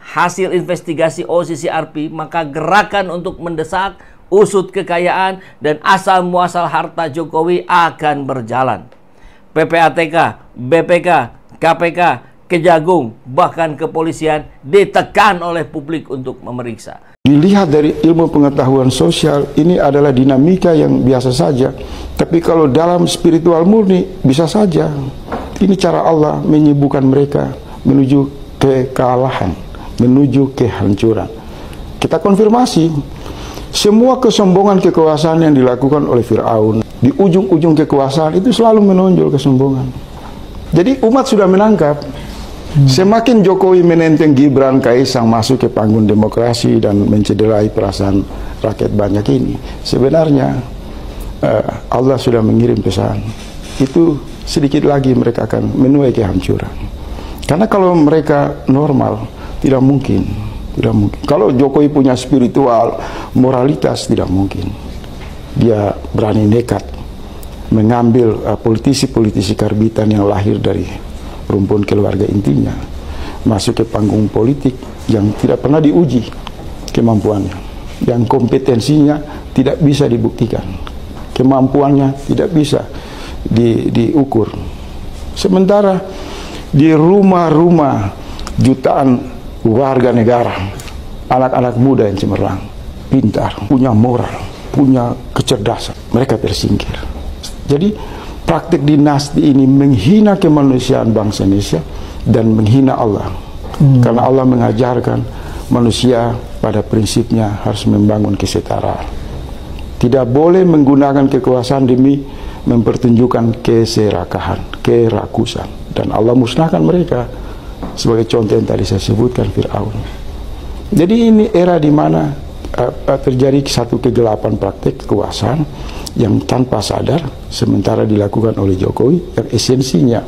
hasil investigasi OCCRP, maka gerakan untuk mendesak usut kekayaan dan asal muasal harta Jokowi akan berjalan. PPATK, BPK, KPK, Kejagung, bahkan kepolisian ditekan oleh publik untuk memeriksa. Dilihat dari ilmu pengetahuan sosial, ini adalah dinamika yang biasa saja. Tapi kalau dalam spiritual murni, bisa saja. Ini cara Allah menyibukkan mereka menuju kekalahan, menuju kehancuran. Kita konfirmasi. Semua kesombongan kekuasaan yang dilakukan oleh Fir'aun, di ujung-ujung kekuasaan itu selalu menonjol kesombongan. Jadi umat sudah menangkap. Semakin Jokowi menenteng Gibran, Kaisang masuk ke panggung demokrasi dan mencederai perasaan rakyat banyak ini, sebenarnya Allah sudah mengirim pesan. Itu sedikit lagi mereka akan menuai kehancuran. Karena kalau mereka normal, tidak mungkin. Tidak mungkin. Kalau Jokowi punya spiritual, moralitas, tidak mungkin. Dia berani nekat mengambil politisi-politisi karbitan yang lahir dari rumpun keluarga intinya, masuk ke panggung politik yang tidak pernah diuji kemampuannya, yang kompetensinya tidak bisa dibuktikan, kemampuannya tidak bisa diukur. Sementara di rumah-rumah jutaan warga negara, anak-anak muda yang cemerlang, pintar, punya moral, punya kecerdasan, mereka tersingkir. Jadi praktik dinasti ini menghina kemanusiaan bangsa Indonesia dan menghina Allah. Karena Allah mengajarkan manusia pada prinsipnya harus membangun kesetaraan. Tidak boleh menggunakan kekuasaan demi mempertunjukkan keserakahan, kerakusan. Dan Allah musnahkan mereka. Sebagai contoh yang tadi saya sebutkan, Fir'aun. Jadi ini era di mana terjadi satu kegelapan praktik kekuasaan yang tanpa sadar sementara dilakukan oleh Jokowi, yang esensinya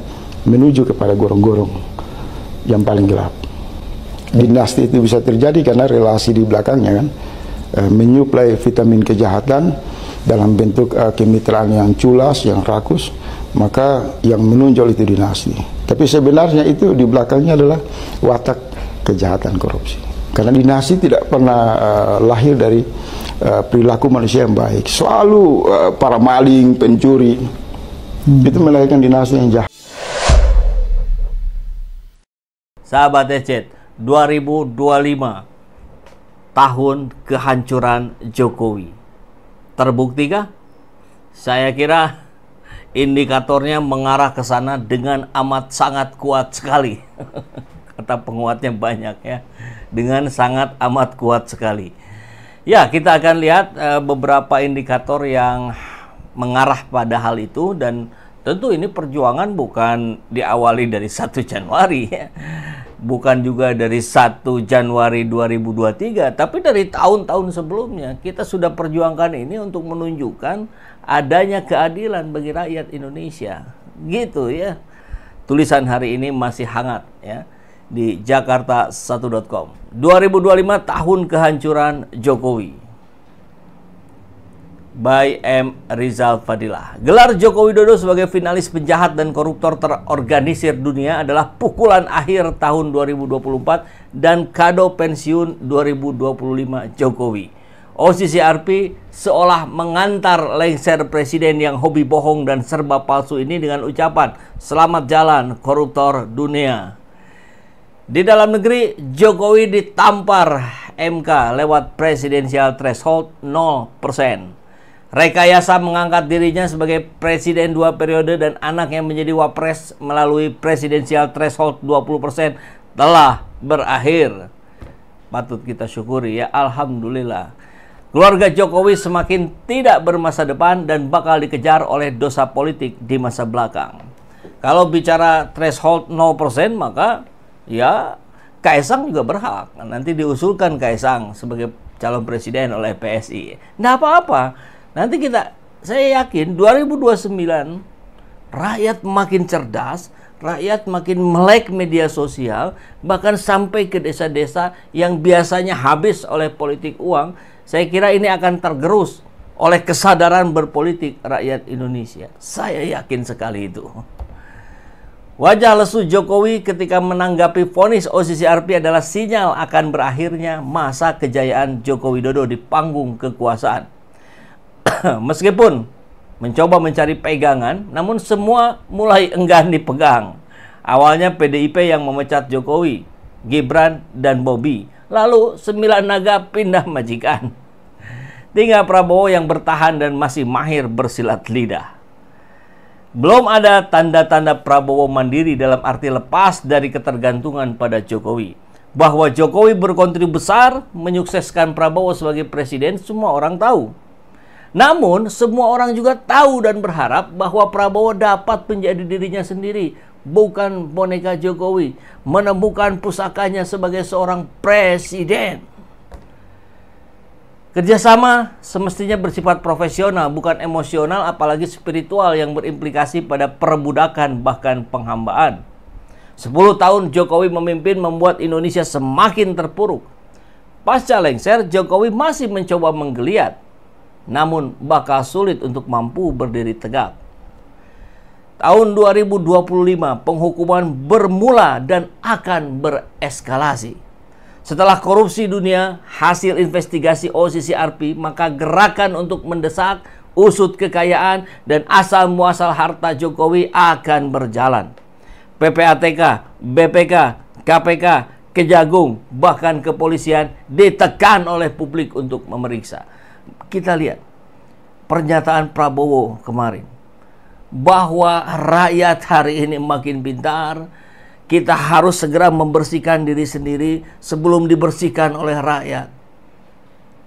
menuju kepada gorong-gorong yang paling gelap. Dinasti itu bisa terjadi karena relasi di belakangnya kan menyuplai vitamin kejahatan dalam bentuk kemitraan yang culas, yang rakus, maka yang menonjol itu dinasti. Tapi sebenarnya itu di belakangnya adalah watak kejahatan korupsi. Karena dinasti tidak pernah lahir dari perilaku manusia yang baik. Selalu para maling, pencuri, itu melahirkan dinasti yang jahat. Sahabat Ecet, 2025 tahun kehancuran Jokowi. Terbuktikah? Saya kira indikatornya mengarah ke sana dengan amat sangat kuat sekali. Kata penguatnya banyak ya. Dengan sangat amat kuat sekali. Ya, kita akan lihat beberapa indikator yang mengarah pada hal itu, dan tentu ini perjuangan bukan diawali dari 1 Januari ya. Bukan juga dari 1 Januari 2023, tapi dari tahun-tahun sebelumnya kita sudah perjuangkan ini untuk menunjukkan adanya keadilan bagi rakyat Indonesia. Gitu ya. Tulisan hari ini masih hangat ya di jakarta1.com. 2025 tahun kehancuran Jokowi. By M. Rizal Fadilah. Gelar Joko Widodo sebagai finalis penjahat dan koruptor terorganisir dunia adalah pukulan akhir tahun 2024 dan kado pensiun 2025 Jokowi. OCCRP seolah mengantar lengser presiden yang hobi bohong dan serba palsu ini dengan ucapan selamat jalan koruptor dunia. Di dalam negeri, Jokowi ditampar MK lewat presidensial threshold 0%. Rekayasa mengangkat dirinya sebagai presiden 2 periode dan anaknya menjadi wapres melalui presidensial threshold 20% telah berakhir. Patut kita syukuri ya, alhamdulillah. Keluarga Jokowi semakin tidak bermasa depan dan bakal dikejar oleh dosa politik di masa belakang. Kalau bicara threshold 0%, maka ya Kaisang juga berhak. Nanti diusulkan Kaisang sebagai calon presiden oleh PSI. Nggak apa-apa. Nanti saya yakin 2029 rakyat makin cerdas, rakyat makin melek media sosial, bahkan sampai ke desa-desa yang biasanya habis oleh politik uang. Saya kira ini akan tergerus oleh kesadaran berpolitik rakyat Indonesia. Saya yakin sekali itu. Wajah lesu Jokowi ketika menanggapi vonis OCCRP adalah sinyal akan berakhirnya masa kejayaan Joko Widodo di panggung kekuasaan. Meskipun mencoba mencari pegangan, namun semua mulai enggan dipegang. Awalnya PDIP yang memecat Jokowi, Gibran, dan Bobi. Lalu 9 naga pindah majikan. Tinggal Prabowo yang bertahan dan masih mahir bersilat lidah. Belum ada tanda-tanda Prabowo mandiri dalam arti lepas dari ketergantungan pada Jokowi. Bahwa Jokowi berkontribusi besar menyukseskan Prabowo sebagai presiden, semua orang tahu. Namun, semua orang juga tahu dan berharap bahwa Prabowo dapat menjadi dirinya sendiri, bukan boneka Jokowi, menemukan pusakanya sebagai seorang presiden. Kerjasama semestinya bersifat profesional, bukan emosional, apalagi spiritual yang berimplikasi pada perbudakan bahkan penghambaan. 10 tahun Jokowi memimpin membuat Indonesia semakin terpuruk. Pasca lengser, Jokowi masih mencoba menggeliat, namun bakal sulit untuk mampu berdiri tegak. Tahun 2025, penghukuman bermula dan akan bereskalasi. Setelah korupsi dunia, hasil investigasi OCCRP, maka gerakan untuk mendesak, usut kekayaan, dan asal-muasal harta Jokowi akan berjalan. PPATK, BPK, KPK, Kejagung, bahkan kepolisian ditekan oleh publik untuk memeriksa. Kita lihat pernyataan Prabowo kemarin, bahwa rakyat hari ini makin pintar. Kita harus segera membersihkan diri sendiri sebelum dibersihkan oleh rakyat.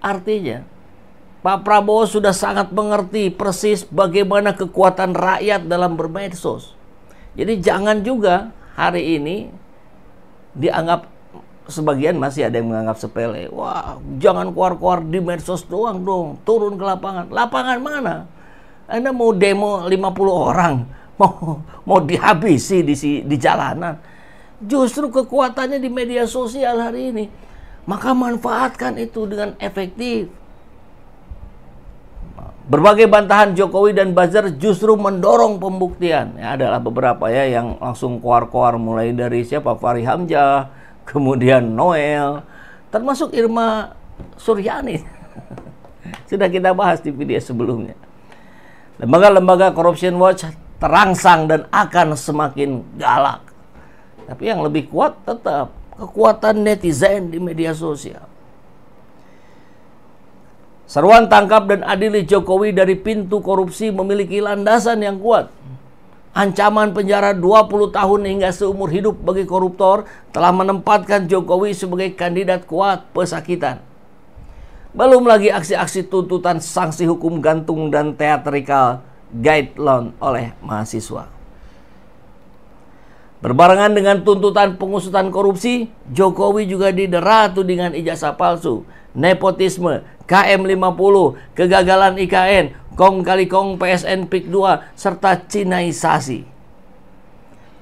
Artinya, Pak Prabowo sudah sangat mengerti persis bagaimana kekuatan rakyat dalam bermedsos. Jadi jangan juga hari ini dianggap, sebagian masih ada yang menganggap sepele. Wah, jangan keluar-keluar di medsos doang dong, turun ke lapangan. Lapangan mana? Anda mau demo 50 orang, mau dihabisi di jalanan. Justru kekuatannya di media sosial hari ini. Maka manfaatkan itu dengan efektif. Berbagai bantahan Jokowi dan buzzer justru mendorong pembuktian. Ya, adalah beberapa ya yang langsung keluar-keluar, mulai dari siapa? Fahri Hamzah, kemudian Noel, termasuk Irma Suryani. Sudah kita bahas di video sebelumnya. Lembaga-lembaga Corruption Watch terangsang dan akan semakin galak. Tapi yang lebih kuat tetap kekuatan netizen di media sosial. Seruan tangkap dan adili Jokowi dari pintu korupsi memiliki landasan yang kuat. Ancaman penjara 20 tahun hingga seumur hidup bagi koruptor telah menempatkan Jokowi sebagai kandidat kuat pesakitan. Belum lagi aksi-aksi tuntutan sanksi hukum gantung dan teatrikal guideline oleh mahasiswa. Berbarengan dengan tuntutan pengusutan korupsi, Jokowi juga didera tudingan ijazah palsu, nepotisme, KM50, kegagalan IKN, kong kali kong PSN PIK 2, serta Cinaisasi.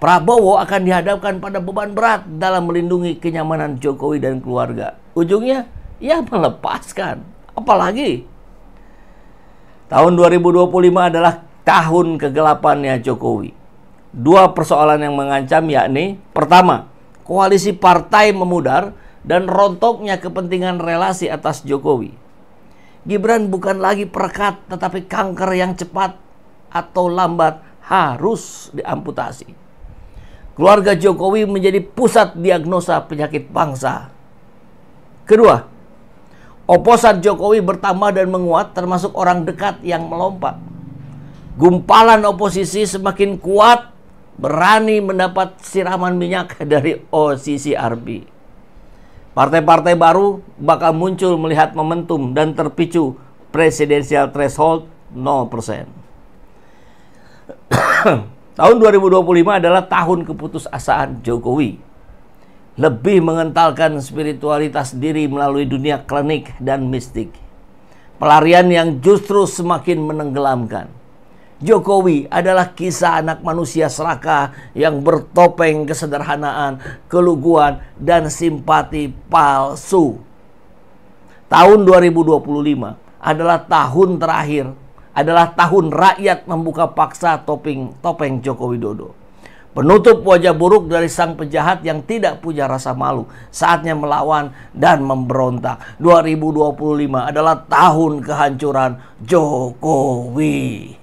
Prabowo akan dihadapkan pada beban berat dalam melindungi kenyamanan Jokowi dan keluarga. Ujungnya, ia melepaskan. Apalagi? Tahun 2025 adalah tahun kegelapannya Jokowi. Dua persoalan yang mengancam, yakni pertama, koalisi partai memudar dan rontoknya kepentingan relasi atas Jokowi. Gibran bukan lagi perekat, tetapi kanker yang cepat atau lambat harus diamputasi. Keluarga Jokowi menjadi pusat diagnosa penyakit bangsa. Kedua, oposan Jokowi bertambah dan menguat, termasuk orang dekat yang melompat. Gumpalan oposisi semakin kuat, berani mendapat siraman minyak dari OCCRP. Partai-partai baru bakal muncul melihat momentum dan terpicu presidensial threshold 0%. Tahun 2025 adalah tahun keputusasaan Jokowi. Lebih mengentalkan spiritualitas diri melalui dunia klinik dan mistik. Pelarian yang justru semakin menenggelamkan. Jokowi adalah kisah anak manusia serakah yang bertopeng kesederhanaan, keluguan, dan simpati palsu. Tahun 2025 adalah tahun terakhir, adalah tahun rakyat membuka paksa topeng Joko Widodo. penutup wajah buruk dari sang penjahat yang tidak punya rasa malu. Saatnya melawan dan memberontak. 2025 adalah tahun kehancuran Jokowi.